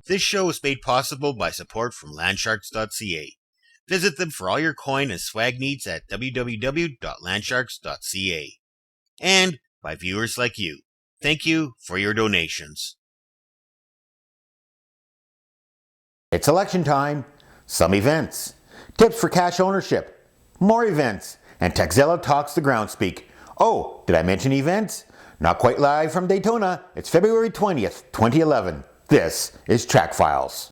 This show is made possible by support from landsharks.ca. Visit them for all your coin and swag needs at www.landsharks.ca. And by viewers like you. Thank you for your donations. It's election time. Some events. Tips for cash ownership. More events. And Tekzilla talks to Groundspeak. Oh, did I mention events? Not quite live from Daytona. It's February 20th, 2011. This is Trackfiles.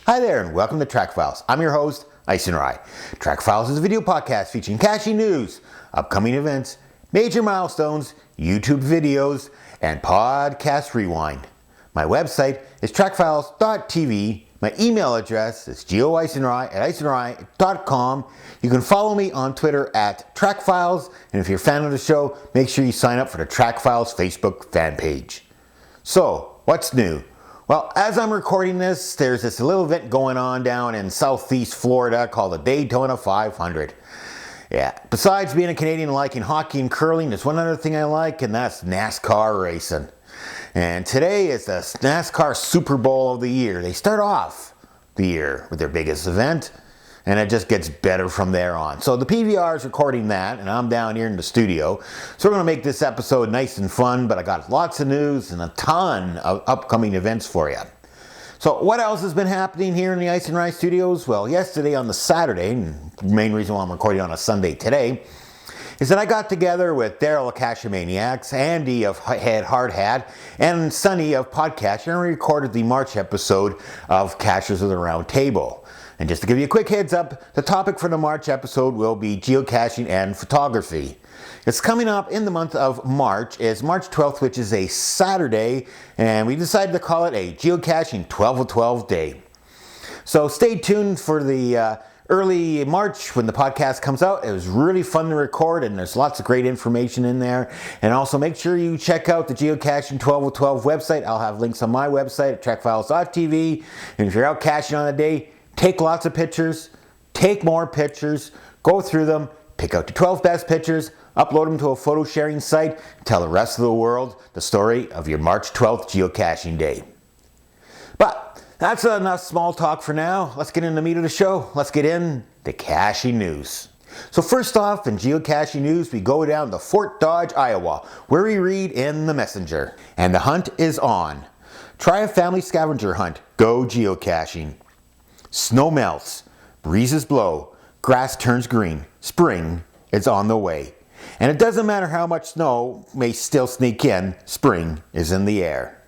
Hi there and welcome to Trackfiles. I'm your host, Ice and Rye. Trackfiles is a video podcast featuring caching news, upcoming events, major milestones, YouTube videos, and podcast rewind. My website is trackfiles.tv. My email address is geoiceandrye@iceandrye.com. You can follow me on Twitter at Trackfiles, and if you're a fan of the show, make sure you sign up for the Trackfiles Facebook fan page. So, what's new? Well, as I'm recording this, there's this little event going on down in southeast Florida called the Daytona 500. Yeah, besides being a Canadian and liking hockey and curling, there's one other thing I like, and that's NASCAR racing. And today is the NASCAR Super Bowl of the year. They start off the year with their biggest event, and it just gets better from there on. So the PVR is recording that, and I'm down here in the studio. So we're going to make this episode nice and fun, but I got lots of news and a ton of upcoming events for you. So what else has been happening here in the Ice and Rye studios? Well, yesterday on the Saturday, and the main reason why I'm recording on a Sunday today, is that I got together with Daryl of Cachamaniacs, Andy of Hard Hat, and Sonny of Podcatcher, and we recorded the March episode of Cachers of the Round Table. And just to give you a quick heads up, the topic for the March episode will be geocaching and photography. It's coming up in the month of March. It's March 12th, which is a Saturday, and we decided to call it a geocaching 12 of 12 day. So stay tuned for the early March when the podcast comes out. It was really fun to record, and there's lots of great information in there. And also make sure you check out the Geocaching 12 of 12 website. I'll have links on my website at trackfiles.tv. And if you're out caching on a day, take lots of pictures, take more pictures, go through them, pick out the 12 best pictures, upload them to a photo sharing site, tell the rest of the world the story of your March 12th geocaching day. But that's enough small talk for now. Let's get into the meat of the show. Let's get in the caching news. So first off, in geocaching news, we go down to Fort Dodge, Iowa, where we read in the Messenger. And the hunt is on. Try a family scavenger hunt. Go geocaching. Snow melts, breezes blow, grass turns green, spring is on the way. And it doesn't matter how much snow may still sneak in, spring is in the air.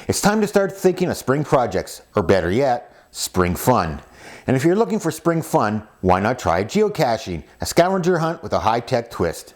It's time to start thinking of spring projects, or better yet, spring fun. And if you're looking for spring fun, why not try geocaching, a scavenger hunt with a high-tech twist.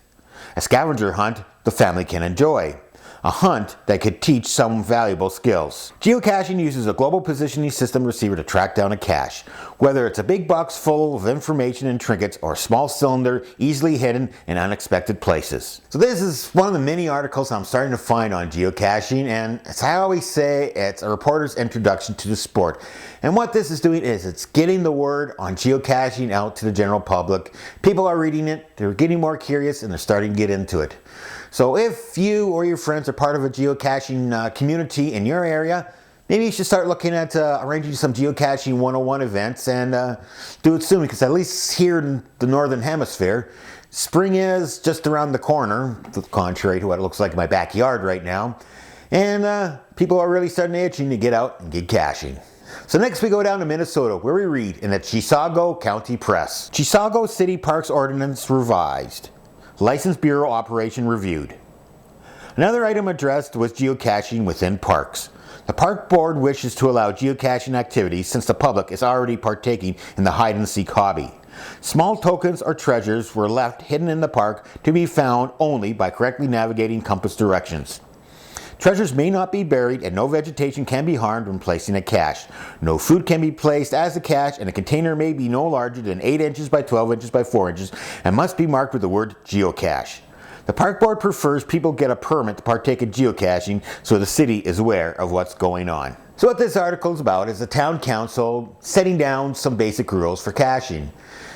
A scavenger hunt the family can enjoy. A hunt that could teach some valuable skills. Geocaching uses a global positioning system receiver to track down a cache, whether it's a big box full of information and trinkets or a small cylinder easily hidden in unexpected places. So this is one of the many articles I'm starting to find on geocaching, and as I always say, it's a reporter's introduction to the sport. And what this is doing is it's getting the word on geocaching out to the general public. People are reading it, they're getting more curious, and they're starting to get into it. So if you or your friends are part of a geocaching community in your area, maybe you should start looking at arranging some geocaching 101 events and do it soon, because at least here in the Northern Hemisphere, spring is just around the corner, contrary to what it looks like in my backyard right now. And people are really starting itching to get out and get caching. So next we go down to Minnesota, where we read in the Chisago County Press. Chisago City Parks Ordinance revised. License Bureau operation reviewed. Another item addressed was geocaching within parks. The park board wishes to allow geocaching activities since the public is already partaking in the hide-and-seek hobby. Small tokens or treasures were left hidden in the park to be found only by correctly navigating compass directions. Treasures may not be buried and no vegetation can be harmed when placing a cache. No food can be placed as a cache, and a container may be no larger than 8 inches by 12 inches by 4 inches and must be marked with the word geocache. The park board prefers people get a permit to partake in geocaching so the city is aware of what's going on. So what this article is about is the town council setting down some basic rules for caching.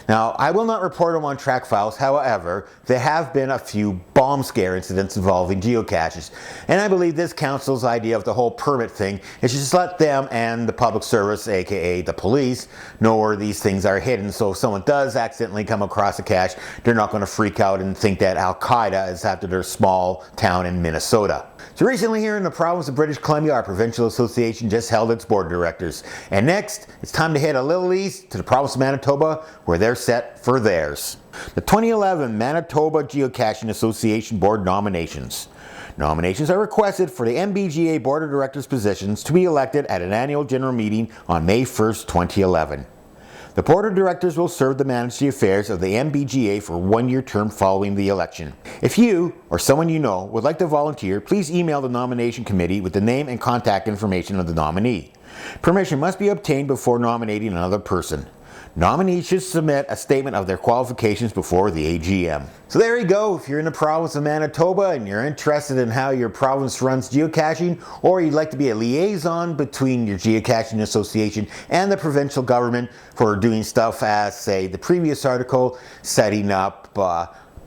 Now, I will not report them on Trackfiles, however, there have been a few bomb scare incidents involving geocaches, and I believe this council's idea of the whole permit thing is just let them and the public service, aka the police, know where these things are hidden, so if someone does accidentally come across a cache, they're not going to freak out and think that Al-Qaeda is after their small town in Minnesota. So recently here in the province of British Columbia, our provincial association just held its board of directors. And next, it's time to head a little east to the province of Manitoba, where they're set for theirs. The 2011 Manitoba Geocaching Association Board nominations. Nominations are requested for the MBGA Board of Directors positions to be elected at an annual general meeting on May 1st, 2011. The Board of Directors will serve to manage the affairs of the MBGA for a one-year term following the election. If you, or someone you know, would like to volunteer, please email the nomination committee with the name and contact information of the nominee. Permission must be obtained before nominating another person. Nominees should submit a statement of their qualifications before the AGM. So there you go. If you're in the province of Manitoba and you're interested in how your province runs geocaching, or you'd like to be a liaison between your geocaching association and the provincial government for doing stuff as, say, the previous article, setting up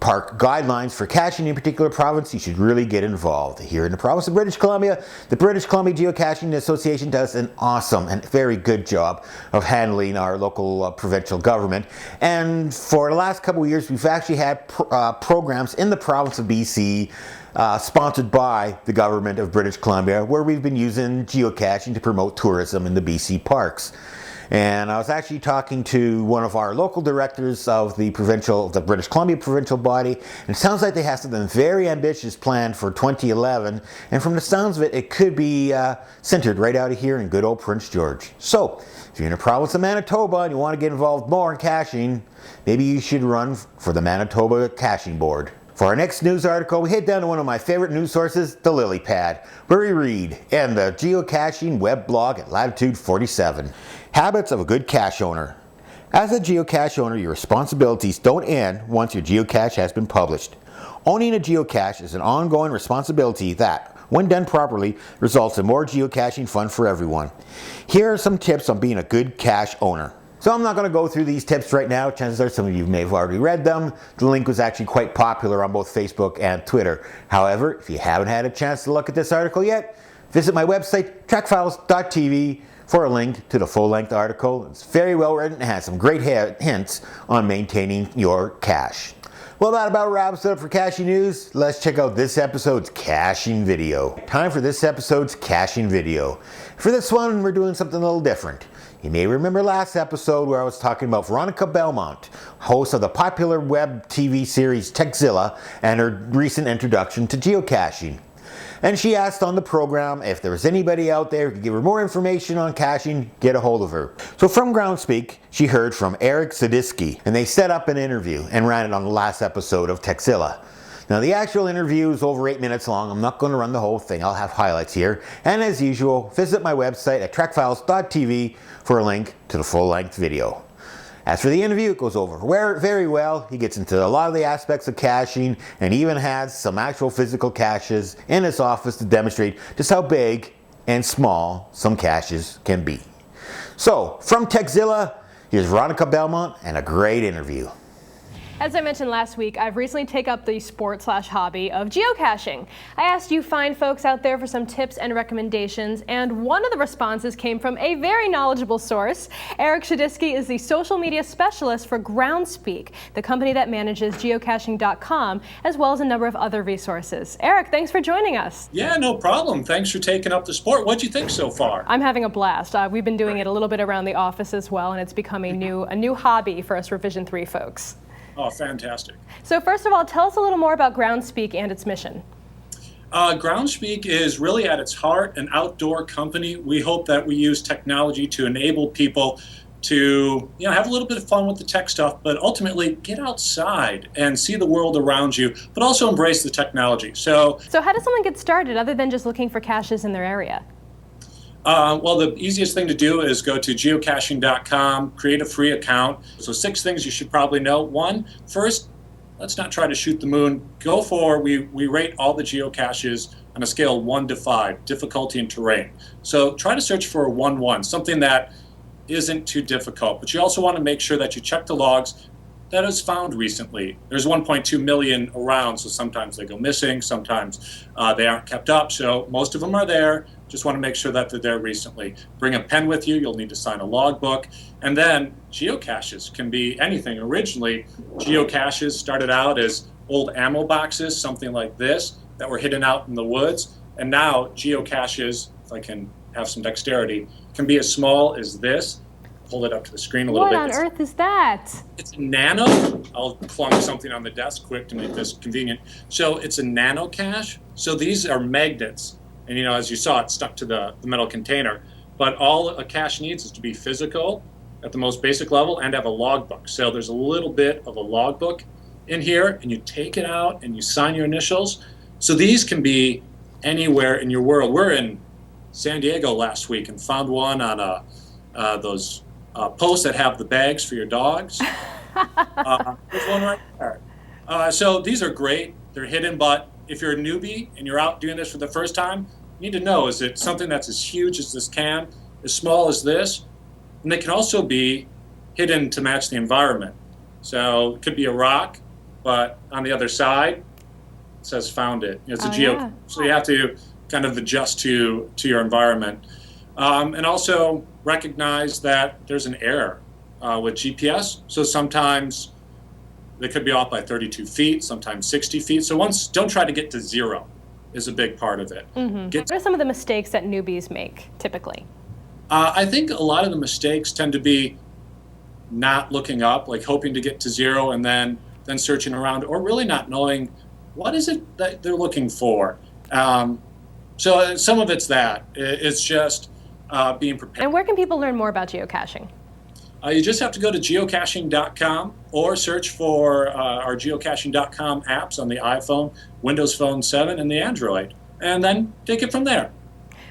park guidelines for caching in a particular province, you should really get involved. Here in the province of British Columbia, the British Columbia Geocaching Association does an awesome and very good job of handling our local provincial government. And for the last couple of years, we've actually had programs in the province of BC sponsored by the government of British Columbia, where we've been using geocaching to promote tourism in the BC parks. And I was actually talking to one of our local directors of the British Columbia provincial body, and it sounds like they have something very ambitious planned for 2011, and from the sounds of it, it could be centered right out of here in good old Prince George. So, if you're in the province of Manitoba and you want to get involved more in caching, maybe you should run for the Manitoba Caching Board. For our next news article, we head down to one of my favorite news sources, the Lily Pad, where we read, and the geocaching web blog at Latitude 47. Habits of a good cache owner. As a geocache owner, your responsibilities don't end once your geocache has been published. Owning a geocache is an ongoing responsibility that, when done properly, results in more geocaching fun for everyone. Here are some tips on being a good cache owner. So I'm not going to go through these tips right now. Chances are some of you may have already read them. The link was actually quite popular on both Facebook and Twitter. However, if you haven't had a chance to look at this article yet, visit my website, trackfiles.tv, for a link to the full-length article. It's very well written and has some great hints on maintaining your cache. Well, that about wraps it up for caching news. Let's check out this episode's caching video. Time for this episode's caching video. For this one, we're doing something a little different. You may remember last episode where I was talking about Veronica Belmont, host of the popular web TV series Tekzilla, and her recent introduction to geocaching. And she asked on the program if there was anybody out there who could give her more information on caching, get a hold of her. So from Groundspeak, she heard from Eric Sadisky, and they set up an interview and ran it on the last episode of Tekzilla. Now the actual interview is over 8 minutes long. I'm not going to run the whole thing. I'll have highlights here. And as usual, visit my website at trackfiles.tv for a link to the full-length video. As for the interview, it goes over very well. He gets into a lot of the aspects of caching and even has some actual physical caches in his office to demonstrate just how big and small some caches can be. So, from Tekzilla, here's Veronica Belmont and a great interview. As I mentioned last week, I've recently taken up the sport/hobby of geocaching. I asked you fine folks out there for some tips and recommendations, and one of the responses came from a very knowledgeable source. Eric Sadisky is the social media specialist for Groundspeak, the company that manages geocaching.com, as well as a number of other resources. Eric, thanks for joining us. Yeah, no problem. Thanks for taking up the sport. What'd you think so far? I'm having a blast. We've been doing it a little bit around the office as well, and it's become a new hobby for us Revision 3 folks. Oh, fantastic. So first of all, tell us a little more about Groundspeak and its mission. Groundspeak is really at its heart an outdoor company. We hope that we use technology to enable people to have a little bit of fun with the tech stuff, but ultimately get outside and see the world around you, but also embrace the technology. So how does someone get started other than just looking for caches in their area? Well, the easiest thing to do is go to geocaching.com, create a free account. So 6 things you should probably know. 1, first, let's not try to shoot the moon. We rate all the geocaches on a scale of 1 to 5, difficulty and terrain. So try to search for a 1-1, something that isn't too difficult. But you also want to make sure that you check the logs that is found recently. There's 1.2 million around, so sometimes they go missing, sometimes they aren't kept up. So most of them are there. Just want to make sure that they're there recently. Bring a pen with you. You'll need to sign a logbook. And then geocaches can be anything. Originally, geocaches started out as old ammo boxes, something like this, that were hidden out in the woods. And now geocaches, if I can have some dexterity, can be as small as this. Hold it up to the screen a little bit. What on earth is that? It's a nano. I'll plunk something on the desk quick to make this convenient. So it's a nano cache. So these are magnets. And as you saw, it's stuck to the metal container. But all a cache needs is to be physical at the most basic level and have a logbook. So there's a little bit of a logbook in here, and you take it out and you sign your initials. So these can be anywhere in your world. We're in San Diego last week and found one on those posts that have the bags for your dogs. There's one right there. So these are great. They're hidden, but if you're a newbie and you're out doing this for the first time, you need to know, is it something that's as huge as this can, as small as this? And they can also be hidden to match the environment. So it could be a rock, but on the other side, it says found it. It's a geo. So you have to kind of adjust to your environment. And also recognize that there's an error with GPS. So sometimes they could be off by 32 feet, sometimes 60 feet. So don't try to get to 0 is a big part of it. Mm-hmm. What are some of the mistakes that newbies make typically? I think a lot of the mistakes tend to be not looking up, like hoping to get to 0 and then searching around, or really not knowing what is it that they're looking for. So some of it's that. It's just being prepared. And where can people learn more about geocaching? You just have to go to geocaching.com or search for our geocaching.com apps on the iPhone, Windows Phone 7, and the Android, and then take it from there.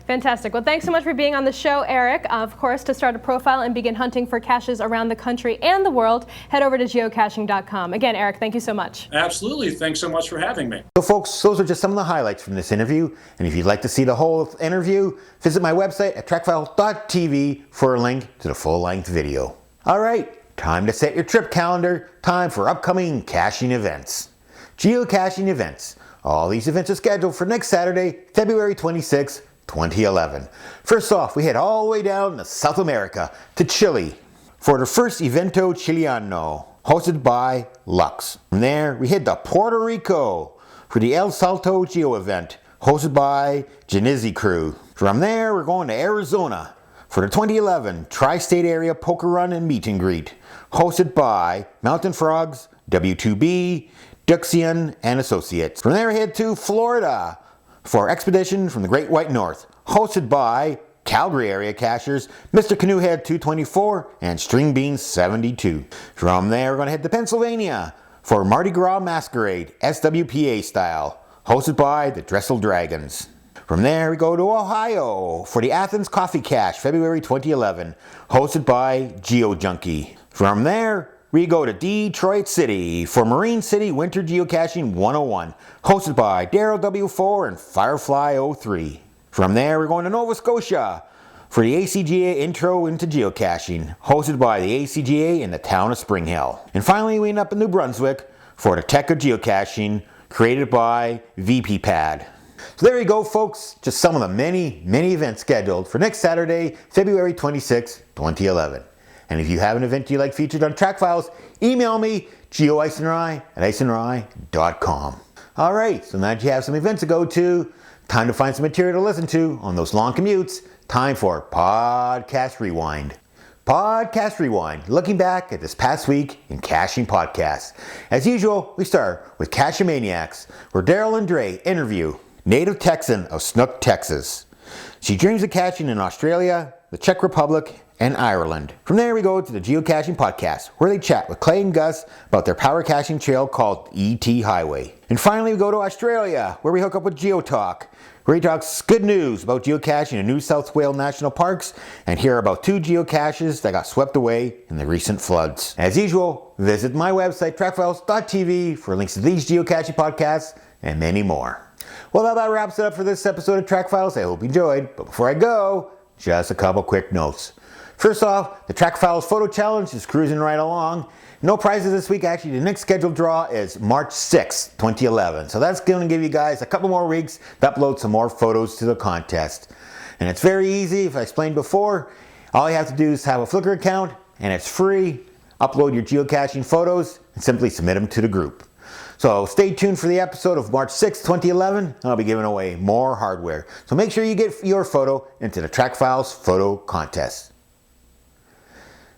Fantastic. Well, thanks so much for being on the show, Eric. Of course, to start a profile and begin hunting for caches around the country and the world, head over to geocaching.com. Again, Eric, thank you so much. Absolutely. Thanks so much for having me. So folks, those are just some of the highlights from this interview. And if you'd like to see the whole interview, visit my website at trackfiles.tv for a link to the full-length video. All right, time to set your trip calendar. Time for upcoming caching events. Geocaching events. All these events are scheduled for next Saturday, February 26th, 2011. First off, we head all the way down to South America, to Chile, for the first Evento Chileno, hosted by Lux. From there, we head to Puerto Rico for the El Salto Geo-Event, hosted by Janizy crew. From there, we're going to Arizona for the 2011 TriState Area Poker Run and Meet and Greet, hosted by Mountain Frogs, W2B, Deuxion, and Associates. From there, we head to Florida for Expedition from the Great White North, hosted by Calgary area cachers Mr. Canoehead 224 and String Beans 72. From there, we're going to head to Pennsylvania for Mardi Gras Masquerade, SWPA style, hosted by the Dressel Dragons. From there, we go to Ohio for the Athens Coffee Cache, February 2011, hosted by GeoJunkie. From there, we go to Detroit City for Marine City Winter Geocaching 101, hosted by Daryl W4 and Firefly 03. From there, we're going to Nova Scotia for the ACGA Intro into Geocaching, hosted by the ACGA in the town of Spring Hill. And finally, we end up in New Brunswick for the Tech of Geocaching, created by VPPad. So there you go, folks. Just some of the many, many events scheduled for next Saturday, February 26, 2011. And if you have an event you'd like featured on Trackfiles, email me, geoicenry@icenry.com. All right, so now that you have some events to go to, time to find some material to listen to on those long commutes. Time for Podcast Rewind. Podcast Rewind, looking back at this past week in caching podcasts. As usual, we start with Cachemaniacs, where Daryl and Dre interview native Texan of Snook, Texas. She dreams of caching in Australia, the Czech Republic, and Ireland. From there, we go to the Geocaching Podcast, where they chat with Clay and Gus about their power caching trail called ET Highway. And finally, we go to Australia, where we hook up with GeoTalk, where he talks good news about geocaching in New South Wales National Parks, and hear about 2 geocaches that got swept away in the recent floods. As usual, visit my website, trackfiles.tv, for links to these geocaching podcasts and many more. Well, that wraps it up for this episode of Trackfiles. I hope you enjoyed. But before I go, just a couple quick notes. First off, the Trackfiles Photo Challenge is cruising right along. No prizes this week. Actually, the next scheduled draw is March 6th, 2011. So that's going to give you guys a couple more weeks to upload some more photos to the contest. And it's very easy. If I explained before, all you have to do is have a Flickr account, and it's free. Upload your geocaching photos and simply submit them to the group. So stay tuned for the episode of March 6th, 2011. I'll be giving away more hardware. So make sure you get your photo into the Trackfiles Photo Contest.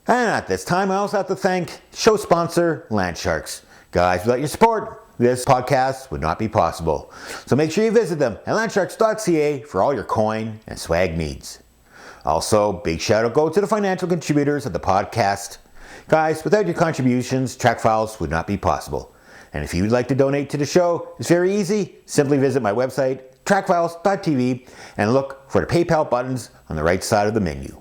And at this time, I also have to thank show sponsor Landsharks. Guys, without your support, this podcast would not be possible. So make sure you visit them at landsharks.ca for all your coin and swag needs. Also, big shout out go to the financial contributors of the podcast. Guys, without your contributions, Trackfiles would not be possible. And if you would like to donate to the show, it's very easy. Simply visit my website, trackfiles.tv, and look for the PayPal buttons on the right side of the menu.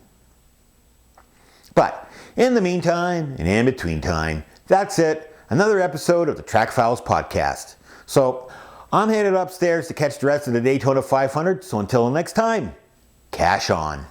But in the meantime, and in between time, that's it. Another episode of the Trackfiles podcast. So I'm headed upstairs to catch the rest of the Daytona 500. So until next time, cash on.